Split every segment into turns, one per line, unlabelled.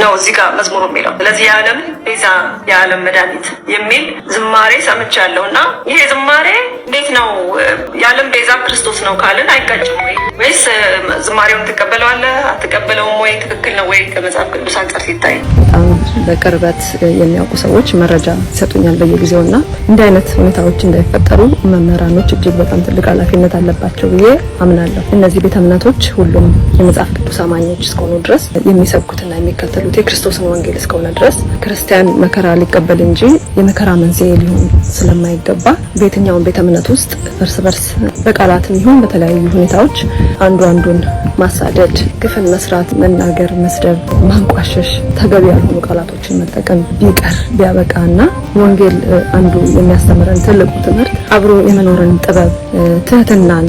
ነው እዚህ ጋር መዝሙሩ የሚለው። ስለዚህ የዓለም ቤዛ የዓለም መድኃኒት የሚል ዝማሬ ሰምቻለሁ እና ይሄ ዝማሬ እንዴት ነው የዓለም ቤዛ ክርስቶስ ነው ካልን አይጋጭም ወይ? ወይስ ዝማሬውን ትቀበለዋለህ አትቀበለውም ወይ? ትክክል ነው ወይ ከመጽሐፍ ቅዱስ አንጻር ሲታይ?
በጣም በቅርበት የሚያውቁ ሰዎች መረጃ ይሰጡኛል በየጊዜውና እንዲህ አይነት ሁኔታዎች እንዳይፈጠሩ መምህራኖች እጅግ በጣም ትልቅ ኃላፊነት አለባቸው ብዬ አምናለሁ። እነዚህ ቤተ እምነቶች ሁሉም የመጽሐፍ ቅዱስ አማኞች እስከሆኑ ድረስ የሚሰብኩትና የሚከተሉት የክርስቶስን ወንጌል እስከሆነ ድረስ ክርስቲያን መከራ ሊቀበል እንጂ የመከራ መንስኤ ሊሆን ስለማይገባ በየትኛውም ቤተ እምነት ውስጥ እርስ በርስ በቃላትም ይሁን በተለያዩ ሁኔታዎች አንዱ አንዱን ማሳደድ፣ ግፍን መስራት፣ መናገር፣ መስደብ፣ ማንቋሸሽ፣ ተገቢ ያልሆኑ ቃላቶችን መጠቀም ቢቀር ቢያበቃና ወንጌል አንዱ የሚያስተምረን ትልቁ ትምህርት አብሮ የመኖርን ጥበብ፣ ትህትናን፣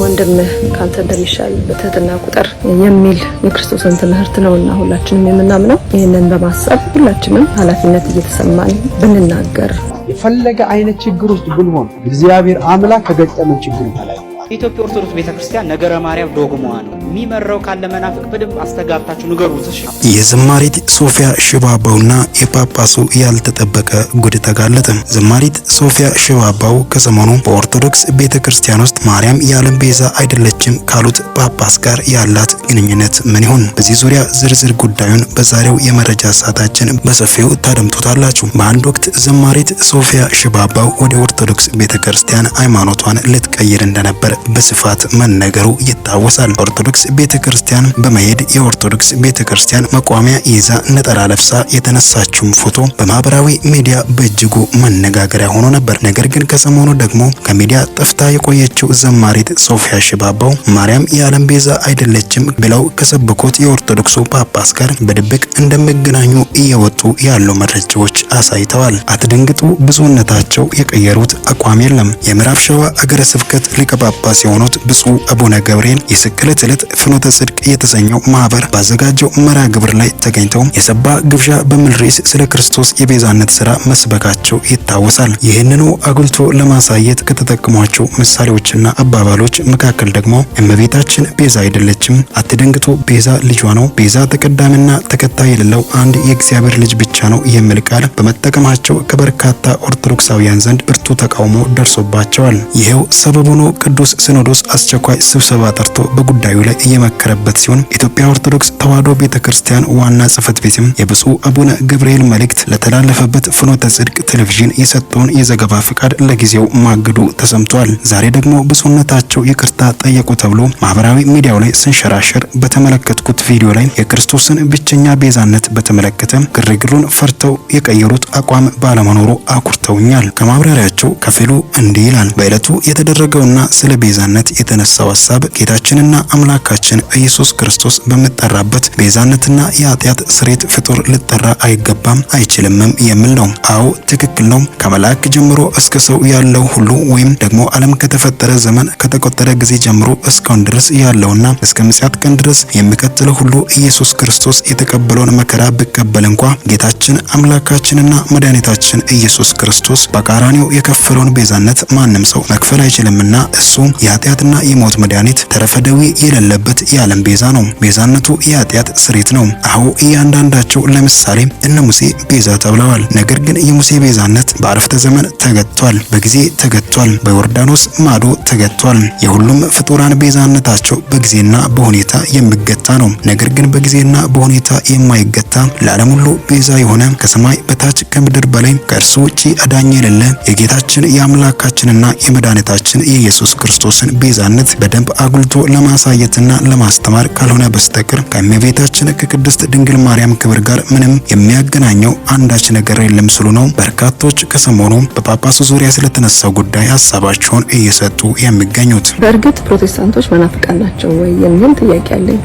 ወንድምህ ካንተ እንደሚሻል በትህትና ቁጥር የሚል የክርስቶስን ትምህርት ነውና ሁላችንም የምናምነው። ይህንን በማሰብ ሁላችንም ኃላፊነት እየተሰማን ብንናገር
የፈለገ አይነት ችግር ውስጥ ብንሆን እግዚአብሔር አምላክ ከገጠመን ችግር በላይ
ኢትዮጵያ ኦርቶዶክስ ቤተክርስቲያን ነገረ ማርያም ዶግማዋ ነው። የሚመራው ካለ መናፍቅ በደንብ አስተጋብታችሁ ንገሩት። እሺ።
የዘማሪት ሶፊያ ሽባባውና የጳጳሱ ያልተጠበቀ ጉድ ተጋለጠ። ዘማሪት ሶፊያ ሽባባው ከሰሞኑ በኦርቶዶክስ ቤተክርስቲያን ውስጥ ማርያም የዓለም ቤዛ አይደለችም ካሉት ጳጳስ ጋር ያላት ግንኙነት ምን ይሆን? በዚህ ዙሪያ ዝርዝር ጉዳዩን በዛሬው የመረጃ ሰዓታችን በሰፊው ታደምጡታላችሁ። በአንድ ወቅት ዘማሪት ሶፊያ ሽባባው ወደ ኦርቶዶክስ ቤተክርስቲያን ሃይማኖቷን ልትቀይር እንደነበር በስፋት መነገሩ ይታወሳል። ኦርቶዶክስ ቤተክርስቲያን በመሄድ የኦርቶዶክስ ቤተክርስቲያን መቋሚያ ይዛ ነጠላ ለብሳ የተነሳችው ፎቶ በማህበራዊ ሚዲያ በእጅጉ መነጋገሪያ ሆኖ ነበር። ነገር ግን ከሰሞኑ ደግሞ ከሚዲያ ጠፍታ የቆየችው ዘማሪት ሶፊያ ሽባባው ማርያም የዓለም ቤዛ አይደለችም ብለው ከሰበኩት የኦርቶዶክሱ ጳጳስ ጋር በድብቅ እንደሚገናኙ እየወጡ ያሉ መረጃዎች አሳይተዋል። አትደንግጡ፣ ብዙነታቸው የቀየሩት አቋም የለም። የምዕራብ ሸዋ አገረ ስብከት ሊቀ ጳጳስ የሆኑት ብፁዕ አቡነ ገብርኤል የስቅለት ዕለት ፍኖተ ጽድቅ የተሰኘው ማህበር ባዘጋጀው መርሃ ግብር ላይ ተገኝተው የሰባ ግብዣ በሚል ርዕስ ስለ ክርስቶስ የቤዛነት ስራ መስበካቸው ይታወሳል። ይህንኑ አጉልቶ ለማሳየት ከተጠቀሟቸው ምሳሌዎችና አባባሎች መካከል ደግሞ እመቤታችን ቤዛ አይደለችም፣ አትደንግጡ፣ ቤዛ ልጇ ነው፣ ቤዛ ተቀዳሚና ተከታይ የሌለው አንድ የእግዚአብሔር ልጅ ብቻ ነው የሚል ቃል በመጠቀማቸው ከበርካታ ኦርቶዶክሳውያን ዘንድ ብርቱ ተቃውሞ ደርሶባቸዋል። ይሄው ሰበብ ሆኖ ቅዱስ ሲኖዶስ አስቸኳይ ስብሰባ ጠርቶ በጉዳዩ ላይ እየመከረበት ሲሆን ኢትዮጵያ ኦርቶዶክስ ተዋሕዶ ቤተክርስቲያን ዋና ጽሕፈት ቤትም የብፁዕ አቡነ ገብርኤል መልእክት ለተላለፈበት ፍኖተ ጽድቅ ቴሌቪዥን የሰጠውን የዘገባ ፍቃድ ለጊዜው ማገዱ ተሰምቷል። ዛሬ ደግሞ ብፁዕነታቸው ይቅርታ ጠየቁ ተብሎ ማህበራዊ ሚዲያው ላይ ስንሸራሸር በተመለከትኩት ቪዲዮ ላይ የክርስቶስን ብቸኛ ቤዛነት በተመለከተ ግርግሩን ፈርተው የቀየሩት አቋም ባለመኖሩ አኩርተውኛል። ከማብራሪያቸው ከፊሉ እንዲህ ይላል። በዕለቱ የተደረገውና ስለ ቤዛነት የተነሳው ሐሳብ ጌታችንና አምላካችን ኢየሱስ ክርስቶስ በመጠራበት ቤዛነትና የኃጢአት ስርየት ፍጡር ልጠራ አይገባም አይችልምም የሚል ነው። አዎ ትክክል ነው። ከመላእክ ጀምሮ እስከ ሰው ያለው ሁሉ ወይም ደግሞ ዓለም ከተፈጠረ ዘመን ከተቆጠረ ጊዜ ጀምሮ እስካሁን ድረስ ያለውና እስከ ምጽአት ቀን ድረስ የሚቀጥለው ሁሉ ኢየሱስ ክርስቶስ የተቀበለውን መከራ ቢቀበል እንኳ ጌታችን አምላካችንና መድኃኒታችን ኢየሱስ ክርስቶስ በቀራንዮ የከፈለውን ቤዛነት ማንም ሰው መክፈል አይችልምና እሱ የኃጢአትና የሞት መድኃኒት ተረፈ ደዌ የሌለበት የዓለም ቤዛ ነው። ቤዛነቱ የኃጢአት ስርየት ነው። አዎ እያንዳንዳቸው ለምሳሌ እነ ሙሴ ቤዛ ተብለዋል። ነገር ግን የሙሴ ቤዛነት በአረፍተ ዘመን ተገጥቷል፣ በጊዜ ተገጥቷል፣ በዮርዳኖስ ማዶ ተገጥቷል። የሁሉም ፍጡራን ቤዛነታቸው በጊዜና በሁኔታ የሚገታ ነው። ነገር ግን በጊዜና በሁኔታ የማይገታ ለዓለም ሁሉ ቤዛ የሆነ ከሰማይ በታች ከምድር በላይ ከእርሱ ውጪ አዳኝ የሌለ የጌታችን የአምላካችንና የመድኃኒታችን የኢየሱስ ክርስቶስን ቤዛነት በደንብ አጉልቶ ለማሳየትና ለማስተማር ካልሆነ በስተቀር ከእመቤታችን ከቅድስት ድንግል ማርያም ክብር ጋር ምንም የሚያገናኘው አንዳች ነገር የለም ሲሉ ነው በርካቶች ከሰሞኑ በጳጳሱ ዙሪያ ስለተነሳው ጉዳይ ሀሳባቸውን እየሰጡ የሚገኙት።
በእርግጥ ፕሮቴስታንቶች መናፍቃን ናቸው ወይ የሚል ጥያቄ አለኝ።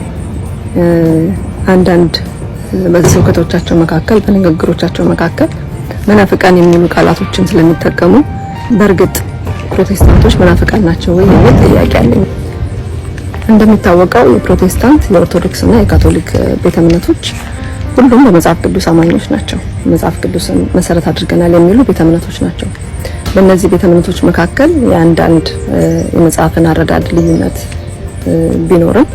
አንዳንድ በስብከቶቻቸው መካከል በንግግሮቻቸው መካከል መናፍቃን የሚሉ ቃላቶችን ስለሚጠቀሙ በእርግጥ ፕሮቴስታንቶች መናፍቃን ናቸው ወይ የሚል ጥያቄ አለኝ። እንደሚታወቀው የፕሮቴስታንት የኦርቶዶክስና የካቶሊክ ቤተ እምነቶች ሁሉም በመጽሐፍ ቅዱስ አማኞች ናቸው። መጽሐፍ ቅዱስን መሰረት አድርገናል የሚሉ ቤተ እምነቶች ናቸው። በእነዚህ ቤተ እምነቶች መካከል የአንዳንድ የመጽሐፍን አረዳድ ልዩነት ቢኖርም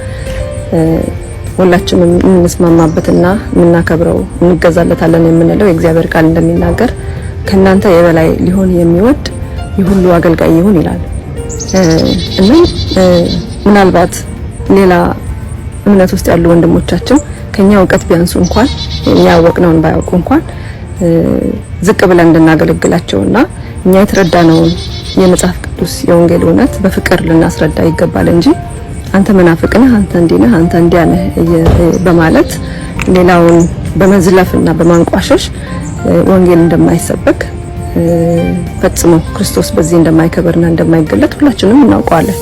ሁላችንም እንስማማበትና የምናከብረው እንገዛለታለን የምንለው የእግዚአብሔር ቃል እንደሚናገር ከናንተ የበላይ ሊሆን የሚወድ የሁሉ አገልጋይ ይሁን ይላል እና ምናልባት ሌላ እምነት ውስጥ ያሉ ወንድሞቻችን ከኛ እውቀት ቢያንሱ እንኳን ያወቅነውን ባያውቁ እንኳን ዝቅ ብለን እንድናገለግላቸውና እኛ የተረዳነውን የመጽሐፍ ቅዱስ የወንጌል እውነት በፍቅር ልናስረዳ ይገባል እንጂ አንተ መናፍቅ ነህ፣ አንተ እንዲህ ነህ፣ አንተ እንዲያ ነህ በማለት ሌላውን በመዝለፍና በማንቋሸሽ ወንጌል እንደማይሰበክ ፈጽሞ ክርስቶስ በዚህ እንደማይከበርና እንደማይገለጥ ሁላችንም እናውቀዋለን።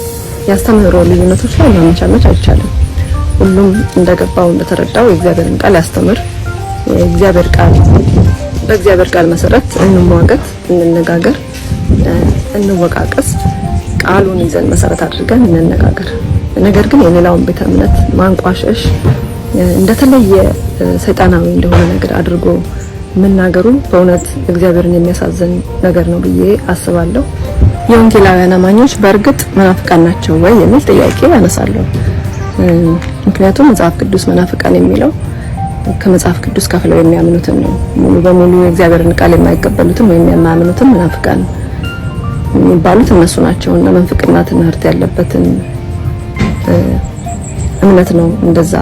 ያስተምህሮ ልዩነቶች ላይ ማመቻመች አይቻልም። ሁሉም እንደገባው እንደተረዳው የእግዚአብሔርን ቃል ያስተምር። በእግዚአብሔር ቃል መሰረት እንሟገት፣ እንነጋገር፣ እንወቃቀስ። ቃሉን ይዘን መሰረት አድርገን እንነጋገር። ነገር ግን የሌላውን ቤተ እምነት ማንቋሸሽ እንደተለየ ሰይጣናዊ እንደሆነ ነገር አድርጎ መናገሩ በእውነት እግዚአብሔርን የሚያሳዝን ነገር ነው ብዬ አስባለሁ። የወንጌላውያን አማኞች በእርግጥ መናፍቃን ናቸው ወይ የሚል ጥያቄ ያነሳለሁ። ምክንያቱም መጽሐፍ ቅዱስ መናፍቃን የሚለው ከመጽሐፍ ቅዱስ ከፍለው የሚያምኑትን ነው። ሙሉ በሙሉ የእግዚአብሔርን ቃል የማይቀበሉትን ወይም የማያምኑትን መናፍቃን የሚባሉት እነሱ ናቸውና መንፍቅና ትምህርት ያለበትን እምነት ነው እንደዛ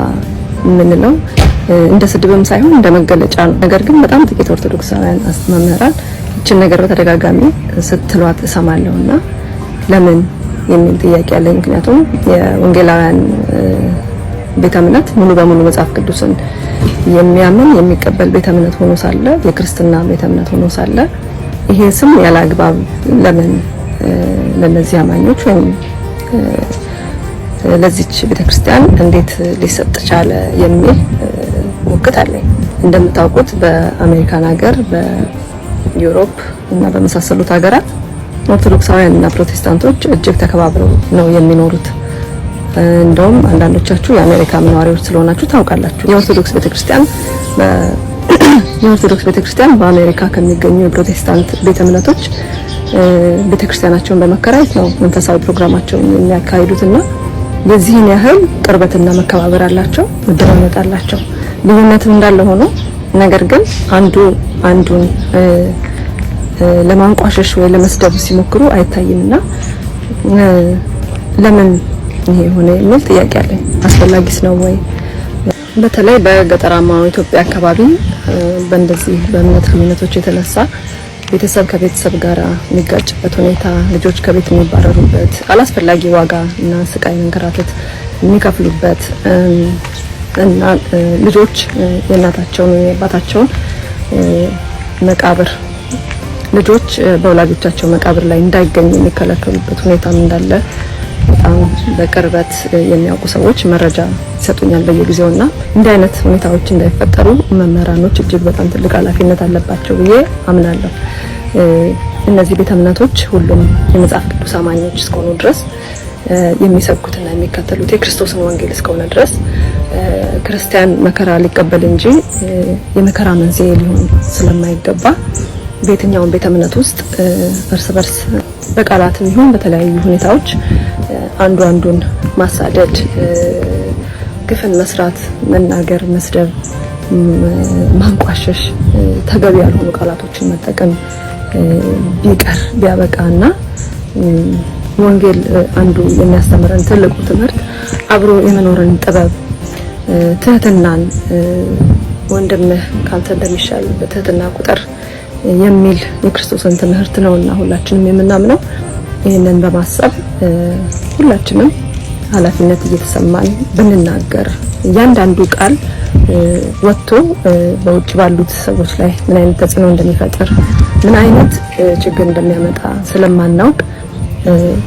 የምንለው። እንደ ስድብም ሳይሆን እንደ መገለጫ ነው። ነገር ግን በጣም ጥቂት ኦርቶዶክሳውያን መምህራን እችን ነገር በተደጋጋሚ ስትሏት እሰማለሁና ለምን የሚል ጥያቄ አለኝ። ምክንያቱም የወንጌላውያን ቤተ እምነት ሙሉ በሙሉ መጽሐፍ ቅዱስን የሚያምን የሚቀበል ቤተ እምነት ሆኖ ሳለ የክርስትና ቤተ እምነት ሆኖ ሳለ ይሄ ስም ያለ አግባብ ለምን ለነዚህ አማኞች ወይም ለዚች ቤተክርስቲያን እንዴት ሊሰጥ ቻለ የሚል ሙግት አለኝ። እንደምታውቁት በአሜሪካን ሀገር፣ በዩሮፕ እና በመሳሰሉት ሀገራት ኦርቶዶክሳውያን እና ፕሮቴስታንቶች እጅግ ተከባብረው ነው የሚኖሩት። እንደውም አንዳንዶቻችሁ የአሜሪካ ነዋሪዎች ስለሆናችሁ ታውቃላችሁ። የኦርቶዶክስ ቤተክርስቲያን በአሜሪካ ከሚገኙ የፕሮቴስታንት ቤተ እምነቶች ቤተክርስቲያናቸውን በመከራየት ነው መንፈሳዊ ፕሮግራማቸውን የሚያካሂዱትና የዚህን ያህል ቅርበትና መከባበር አላቸው፣ መደማመጥ አላቸው። ልዩነቱ እንዳለ ሆኖ ነገር ግን አንዱን ለማንቋሸሽ ወይ ለመስደብ ሲሞክሩ አይታይምና ለምን ይሄ ሆነ የሚል ጥያቄ አለኝ። አስፈላጊስ ነው ወይ? በተለይ በገጠራማው ኢትዮጵያ አካባቢ በእንደዚህ በእምነት ልዩነቶች የተነሳ ቤተሰብ ከቤተሰብ ጋር የሚጋጭበት ሁኔታ፣ ልጆች ከቤት የሚባረሩበት፣ አላስፈላጊ ዋጋ እና ስቃይ መንከራተት የሚከፍሉበት እና ልጆች የእናታቸውን የአባታቸውን መቃብር ልጆች በወላጆቻቸው መቃብር ላይ እንዳይገኙ የሚከለከሉበት ሁኔታም እንዳለ በጣም በቅርበት የሚያውቁ ሰዎች መረጃ ይሰጡኛል በየጊዜውና እንዲህ አይነት ሁኔታዎች እንዳይፈጠሩ መምህራኖች እጅግ በጣም ትልቅ ኃላፊነት አለባቸው ብዬ አምናለሁ። እነዚህ ቤተ እምነቶች ሁሉም የመጽሐፍ ቅዱስ አማኞች እስከሆኑ ድረስ የሚሰብኩትና የሚከተሉት የክርስቶስን ወንጌል እስከሆነ ድረስ ክርስቲያን መከራ ሊቀበል እንጂ የመከራ መንስኤ ሊሆን ስለማይገባ በየትኛውም ቤተ እምነት ውስጥ እርስ በርስ በቃላትም ይሁን በተለያዩ ሁኔታዎች አንዱ አንዱን ማሳደድ፣ ግፍን መስራት፣ መናገር፣ መስደብ፣ ማንቋሸሽ፣ ተገቢ ያልሆኑ ቃላቶችን መጠቀም ቢቀር ቢያበቃና ወንጌል አንዱ የሚያስተምረን ትልቁ ትምህርት አብሮ የመኖርን ጥበብ፣ ትህትናን፣ ወንድምህ ካንተ እንደሚሻል በትህትና ቁጥር የሚል የክርስቶስን ትምህርት ነውና ሁላችንም የምናምነው። ይህንን በማሰብ ሁላችንም ኃላፊነት እየተሰማን ብንናገር እያንዳንዱ ቃል ወጥቶ በውጭ ባሉት ሰዎች ላይ ምን አይነት ተጽዕኖ እንደሚፈጥር ምን አይነት ችግር እንደሚያመጣ ስለማናውቅ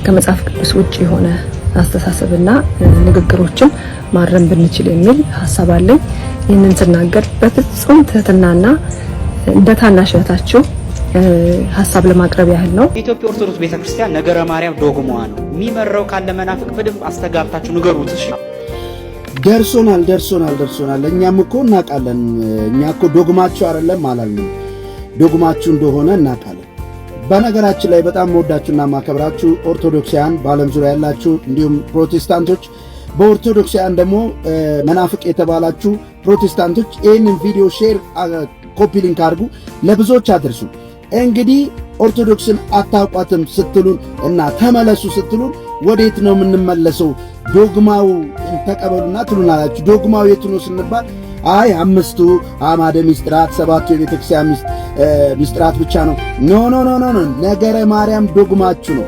ከመጽሐፍ ቅዱስ ውጭ የሆነ አስተሳሰብና ንግግሮችን ማረም ብንችል የሚል ሐሳብ አለኝ። ይህንን ስናገር በፍጹም ትህትናና እንደ ታናሽ እህታችሁ ሀሳብ ለማቅረብ ያህል ነው።
የኢትዮጵያ ኦርቶዶክስ ቤተክርስቲያን ነገረ ማርያም ዶግማዋ ነው። የሚመራው ካለ መናፍቅ በደንብ አስተጋብታችሁ ንገሩት። እሺ
ደርሶናል። እኛም እኮ እናውቃለን። እኛ እኮ ዶግማችሁ አይደለም አላልንም፣ ዶግማችሁ እንደሆነ እናውቃለን። በነገራችን ላይ በጣም መወዳችሁና ማከብራችሁ ኦርቶዶክሳውያን በዓለም ዙሪያ ያላችሁ እንዲሁም ፕሮቴስታንቶች በኦርቶዶክሳውያን ደግሞ መናፍቅ የተባላችሁ ፕሮቴስታንቶች ይህንን ቪዲዮ ሼር፣ ኮፒ ሊንክ አድርጉ፣ ለብዙዎች አድርሱ። እንግዲህ ኦርቶዶክስን አታውቋትም ስትሉን እና ተመለሱ ስትሉን ወዴት ነው የምንመለሰው? ዶግማው ተቀበሉና ትሉናላችሁ። ዶግማው የት ነው ስንባል አይ 5ቱ አዕማደ ምስጢራት 7ቱ የቤተክርስቲያን ምስጢራት ብቻ ነው። ኖ ኖ ኖ ኖ ነገረ ማርያም ዶግማችሁ ነው።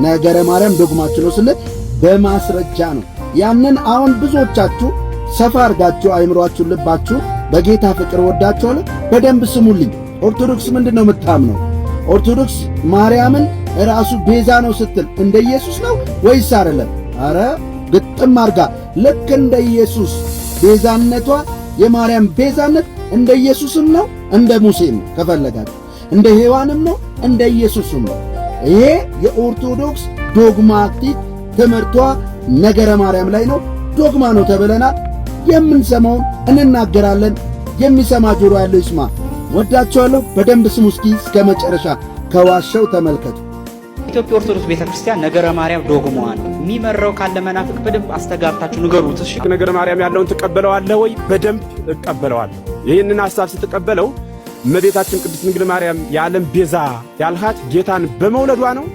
ነገረ ማርያም ዶግማችሁ ነው ስንል በማስረጃ ነው። ያንን አሁን ብዙዎቻችሁ ሰፋ አድርጋችሁ አይምሯችሁ ልባችሁ በጌታ ፍቅር ወዳችኋል። በደንብ ስሙልኝ። ኦርቶዶክስ ምንድነው የምታምነው? ኦርቶዶክስ ማርያምን ራሱ ቤዛ ነው ስትል እንደ ኢየሱስ ነው ወይስ አይደለም? አረ ግጥም አርጋ ልክ እንደ ኢየሱስ ቤዛነቷ የማርያም ቤዛነት እንደ ኢየሱስም ነው እንደ ሙሴም ነው፣ ከፈለጋችሁ እንደ ሔዋንም ነው እንደ ኢየሱስም ነው። ይሄ የኦርቶዶክስ ዶግማቲክ ትምህርቷ ነገረ ማርያም ላይ ነው። ዶግማ ነው ተብለናል። የምንሰማውን እንናገራለን። የሚሰማ ጆሮ ያለው ይስማ። ወዳችኋለሁ። በደንብ ስሙ። እስኪ እስከ መጨረሻ ከዋሻው ተመልከቱ።
ኢትዮጵያ ኦርቶዶክስ ቤተክርስቲያን ነገረ ማርያም ዶግማዋ ነው። የሚመራው ካለ መናፍቅ በደንብ አስተጋብታችሁ ንገሩት። እሺ
ነገረ ማርያም ያለውን ትቀበለዋለህ ወይ? በደንብ እቀበለዋለሁ። ይህንን ሐሳብ ስትቀበለው እመቤታችን ቅድስት ድንግል ማርያም የዓለም ቤዛ ያልሃት ጌታን በመውለዷ ነው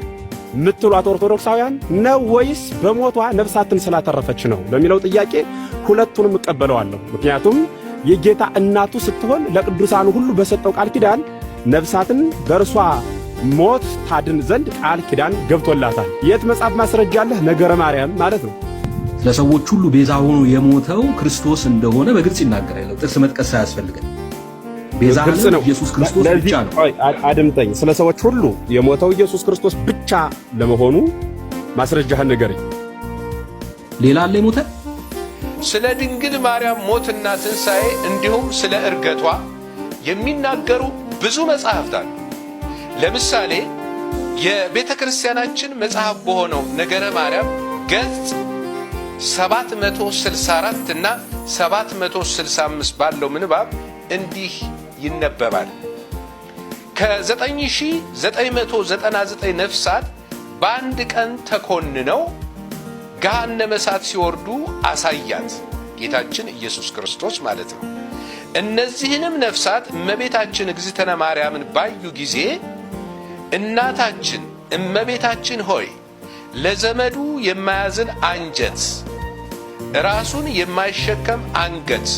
ምትሏት ኦርቶዶክሳውያን ነው ወይስ በሞቷ ነፍሳትን ስላተረፈች ነው ለሚለው ጥያቄ ሁለቱንም እቀበለዋለሁ። ምክንያቱም የጌታ እናቱ ስትሆን ለቅዱሳኑ ሁሉ በሰጠው ቃል ኪዳን ነፍሳትን በእርሷ ሞት ታድን ዘንድ ቃል ኪዳን ገብቶላታል። የት መጽሐፍ ማስረጃ አለህ? ነገረ ማርያም ማለት ነው።
ለሰዎች ሁሉ ቤዛ ሆኖ የሞተው ክርስቶስ እንደሆነ በግልጽ ይናገራል። ጥቅስ መጥቀስ አያስፈልግም። ቤዛ ነው ኢየሱስ ክርስቶስ ብቻ ነው።
አድምጠኝ። ስለ ሰዎች ሁሉ የሞተው ኢየሱስ ክርስቶስ ብቻ ለመሆኑ ማስረጃህን ንገረኝ።
ሌላ አለ የሞተ?
ስለ ድንግል ማርያም ሞትና ትንሣኤ እንዲሁም ስለ ዕርገቷ የሚናገሩ ብዙ መጻሕፍት አሉ። ለምሳሌ የቤተ ክርስቲያናችን መጽሐፍ በሆነው ነገረ ማርያም ገጽ 764 እና 765 ባለው ምንባብ እንዲህ ይነበባል። ከ9999 ነፍሳት በአንድ ቀን ተኮንነው ገሃነመ እሳት ሲወርዱ አሳያት፣ ጌታችን ኢየሱስ ክርስቶስ ማለት ነው። እነዚህንም ነፍሳት እመቤታችን እግዝእትነ ማርያምን ባዩ ጊዜ እናታችን እመቤታችን ሆይ ለዘመዱ የማያዝን አንጀት፣ ራሱን የማይሸከም አንገት፣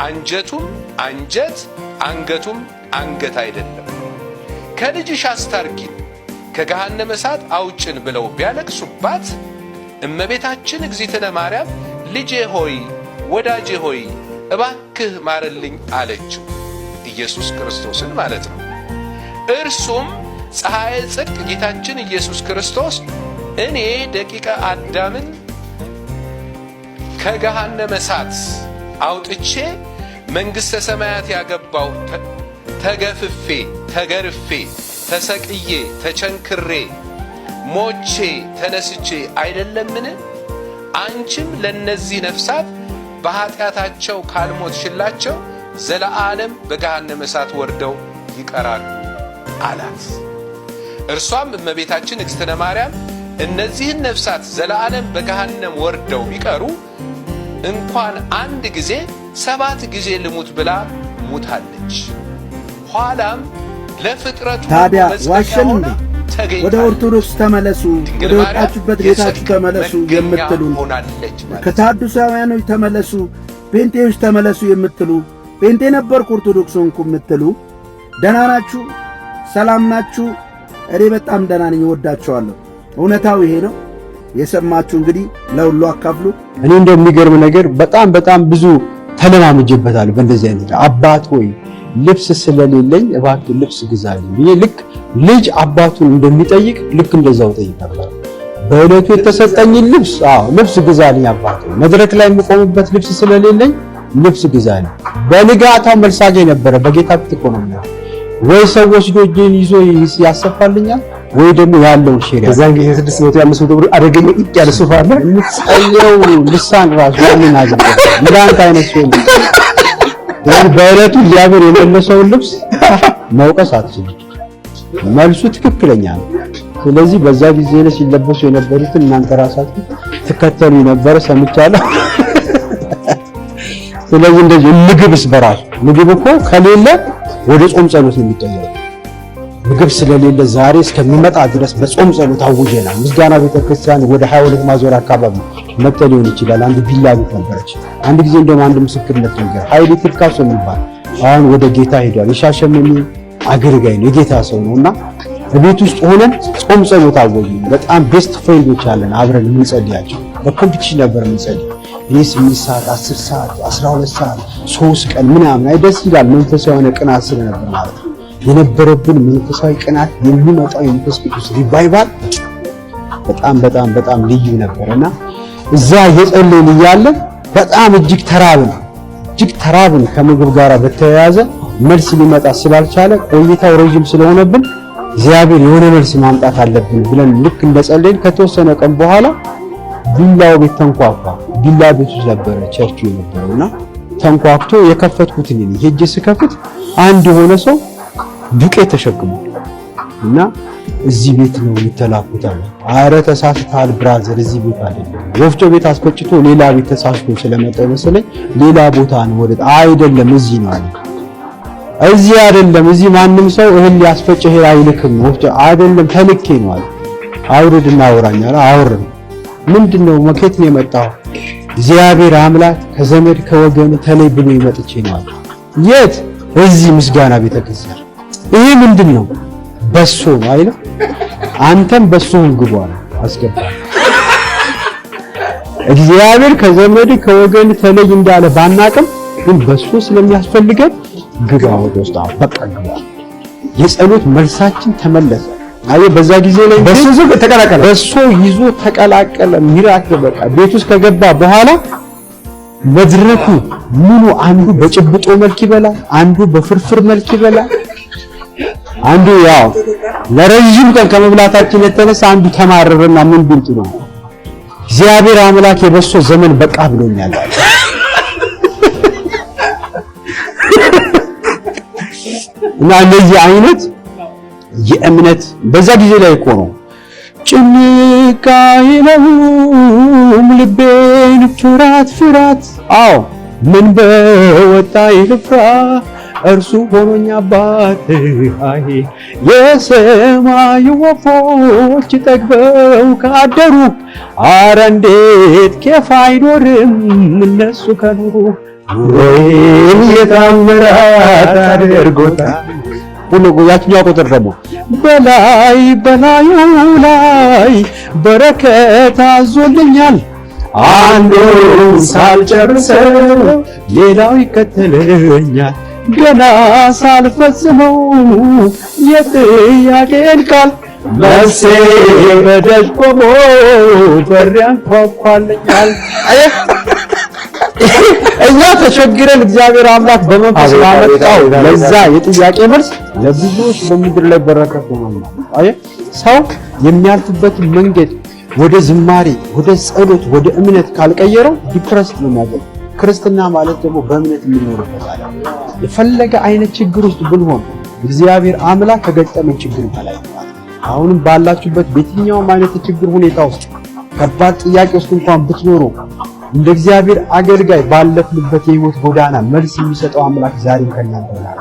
አንጀቱም አንጀት አንገቱም አንገት አይደለም፣ ከልጅሽ አስታርቂን፣ ከገሃነመ እሳት አውጭን ብለው ቢያለቅሱባት እመቤታችን እግዝእትነ ማርያም ልጄ ሆይ ወዳጄ ሆይ እባክህ ማረልኝ አለችው። ኢየሱስ ክርስቶስን ማለት ነው። እርሱም ፀሐየ ጽድቅ ጌታችን ኢየሱስ ክርስቶስ እኔ ደቂቀ አዳምን ከገሃነመ እሳት አውጥቼ መንግሥተ ሰማያት ያገባው ተገፍፌ ተገርፌ ተሰቅዬ ተቸንክሬ ሞቼ ተነስቼ አይደለምን? አንቺም ለነዚህ ነፍሳት በኃጢአታቸው ካልሞትሽላቸው ዘለዓለም በገሃነመ እሳት ወርደው ይቀራሉ አላት። እርሷም እመቤታችን እግዝእትነ ማርያም እነዚህን ነፍሳት ዘለዓለም በገሃነም ወርደው ቢቀሩ እንኳን አንድ ጊዜ 7 ጊዜ ልሙት ብላ ሙታለች። ኋላም ለፍጥረቱ
ታዲያ ዋሸን እንዴ? ወደ ኦርቶዶክስ ተመለሱ፣ ወደ ወጣችሁበት ጌታችሁ ተመለሱ የምትሉ፣ ከታዱሳውያኖች ተመለሱ፣ ጴንጤዎች ተመለሱ የምትሉ፣ ጴንጤ ነበርኩ ኦርቶዶክስ ሆንኩ የምትሉ ደህና ናችሁ? ሰላም ናችሁ? እኔ በጣም ደህና ነኝ፣ እወዳችኋለሁ። እውነታው ይሄ ነው። የሰማችሁ እንግዲህ ለሁሉ አካፍሉ።
እኔ እንደሚገርም ነገር በጣም ብዙ ተለማምጄበታለሁ። በእንደዚህ አይነት አባት ሆይ ልብስ ስለሌለኝ እባክህ ልብስ ግዛልኝ ብዬ ልክ ልጅ አባቱን እንደሚጠይቅ ልክ እንደዛው ጠይቅ ነበር። በእለቱ የተሰጠኝ ልብስ ግዛልኝ አባት ሆይ፣ መድረክ ላይ የምቆምበት ልብስ ስለሌለኝ ልብስ ግዛልኝ። በንጋታው መልስ አገኝ ነበረ። በጌታ ፊት እኮ ነው ወይ ሰው ወስዶ እጄን ይዞ ያሰፋልኛል ወይ ደግሞ ያለውን ሼር ያዛን ጊዜ 600 500 ብር አደገኛ ኢጥ ያለ ሱፍ አለ ጸየው ልሳን ራሱ ምን አዘበ እንዳንተ አይነት ሰው ግን በእለቱ እግዚአብሔር የመለሰውን ልብስ መውቀስ አትችልም። መልሱ ትክክለኛ ነው። ስለዚህ በዛ ጊዜ ላይ ሲለበሱ የነበሩትን እናንተ ራሳችሁ ትከተሉ ነበር ሰምቻለሁ። ስለዚህ እንደዚህ ምግብስ በራሱ ምግብ እኮ ከሌለ ወደ ጾም ጸሎት ነው የሚቀየረው። ምግብ ስለሌለ ዛሬ እስከሚመጣ ድረስ በጾም ጸሎት አውጀናል። ምስጋና ቤተክርስቲያን ወደ 22 ማዞር አካባቢ መጥተው ሊሆን ይችላል። አንድ ቪላ ቤት ነበረች። አንድ ጊዜ እንደውም አንድ ምስክርነት ነገር ኃይሌ ትካሶ የሚባል አሁን ወደ ጌታ ሄዷል። የሻሸመኔ አገልጋይ ነው፣ የጌታ ሰው ነውና በቤት ውስጥ ሆነን ጾም ጸሎት አወጅን። በጣም ቤስት ፍሬንዶች አለን አብረን የምንጸልያቸው። በኮምፒቲሽን ነበር የምንጸልይ። እኔ 8 ሰዓት 10 ሰዓት 12 ሰዓት 3 ቀን ምናምን አይደስ ይላል። መንፈሳዊ የሆነ ቅናት ስለነበር ማለት ነው የነበረብን መንፈሳዊ ቅናት የሚመጣው የመንፈስ ቅዱስ ሪቫይቫል በጣም በጣም በጣም ልዩ ነበርና እዛ የጸለይን እያለ በጣም እጅግ ተራብን። ከምግብ ጋር በተያያዘ መልስ ሊመጣ ስላልቻለ ቆይታው ረጅም ስለሆነብን እግዚአብሔር የሆነ መልስ ማምጣት አለብን ብለን ልክ እንደጸለይን ከተወሰነ ቀን በኋላ ቢላው ቤት ተንኳኳ። ቢላ ቤቱ ነበረ ቸርቹ የነበረውና ተንኳክቶ የከፈትኩት እኔ ሄጄ ስከፍት አንድ የሆነ ሰው ዱቄት ተሸክሞ እና እዚህ ቤት ነው የተላኩት አለ። አረ ተሳስተሃል ብራዘር፣ እዚህ ቤት አይደለም። ወፍጮ ቤት አስፈጭቶ ሌላ ቤት ተሳስቶ ስለመጣ መሰለኝ ሌላ ቦታ ነው ወደ አይደለም እዚህ ነው አለ። እዚህ አይደለም፣ እዚህ ማንም ሰው እህል ሊያስፈጭ ይሄ አይልክም። ወፍጮ አይደለም ተልኬ ነው አለ። አውርድና አውራኝ አለ። አውርድ ምንድነው መከት ነው የመጣው? እግዚአብሔር አምላክ ከዘመድ ከወገን ተለይ ብሎ ይመጥቼ ነው አለ። የት? እዚህ ምስጋና ቤተክርስቲያን። ይሄ ምንድነው? በሶ ነው አይደል? አንተም በሶውን ግቧል አስገባ። እግዚአብሔር ከዘመድ ከወገን ተለይ እንዳለ ባናቅም ግን በሶ ስለሚያስፈልገን ግባ ወደ ውስጥ በቃ ግባ። የጸሎት መልሳችን ተመለሰ። አይ በዛ ጊዜ ላይ በሶ ይዞ ተቀላቀለ። ሚራክል በቃ ቤት ውስጥ ከገባ በኋላ መድረኩ ምኑ አንዱ በጭብጦ መልክ ይበላል፣ አንዱ በፍርፍር መልክ ይበላል፣ አንዱ ያው ለረጅም ቀን ከመብላታችን የተነሳ አንዱ ተማረረና ምን ቢልጡ ነው እግዚአብሔር አምላክ የበሶ ዘመን በቃ ብሎኛል። እና እንደዚህ አይነት የእምነት በዛ ጊዜ ላይ እኮ ነው ጭንቃ ይለውም ልቤን ፍራት። አዎ ምን በወጣ ይልፍራ እርሱ ሆኖኛ አባት። አይ የሰማይ ወፎች ጠግበው ካደሩ አረ እንዴት ከፍ አይኖርም እነሱ ከኖሩ ወይን የታምራት አድርጎታል። ሁሉ ያችኛው ቁጥር ደግሞ በላዩ ላይ በረከት አዞልኛል፣ አንዱን ሳልጨርሰው ሌላው ይከተለኛል። ገና ሳልፈጽመው የጥያቄን ቃል መልሴ በደጅ ቆሞ በር ያንኳኳልኛል። እኛ ተቸግረን እግዚአብሔር አምላክ በመንፈስ ያመጣው ለዛ የጥያቄ መልስ ለብዙዎች በምድር ላይ በረከት ነው። አይ ሰው የሚያልፍበት መንገድ ወደ ዝማሬ፣ ወደ ጸሎት፣ ወደ እምነት ካልቀየረው ዲፕረስድ ነው የሚያደርገው። ክርስትና ማለት ደግሞ በእምነት የሚኖርበት አለ። የፈለገ አይነት ችግር ውስጥ ብንሆን እግዚአብሔር አምላክ ከገጠመን ችግር በላይ ነው። አሁንም ባላችሁበት በየትኛውም አይነት ችግር ሁኔታ ውስጥ ከባድ ጥያቄ ውስጥ እንኳን ብትኖሩ እንደ እግዚአብሔር አገልጋይ ባለፍንበት የህይወት ጎዳና መልስ የሚሰጠው አምላክ ዛሬም ከእናንተ ጋር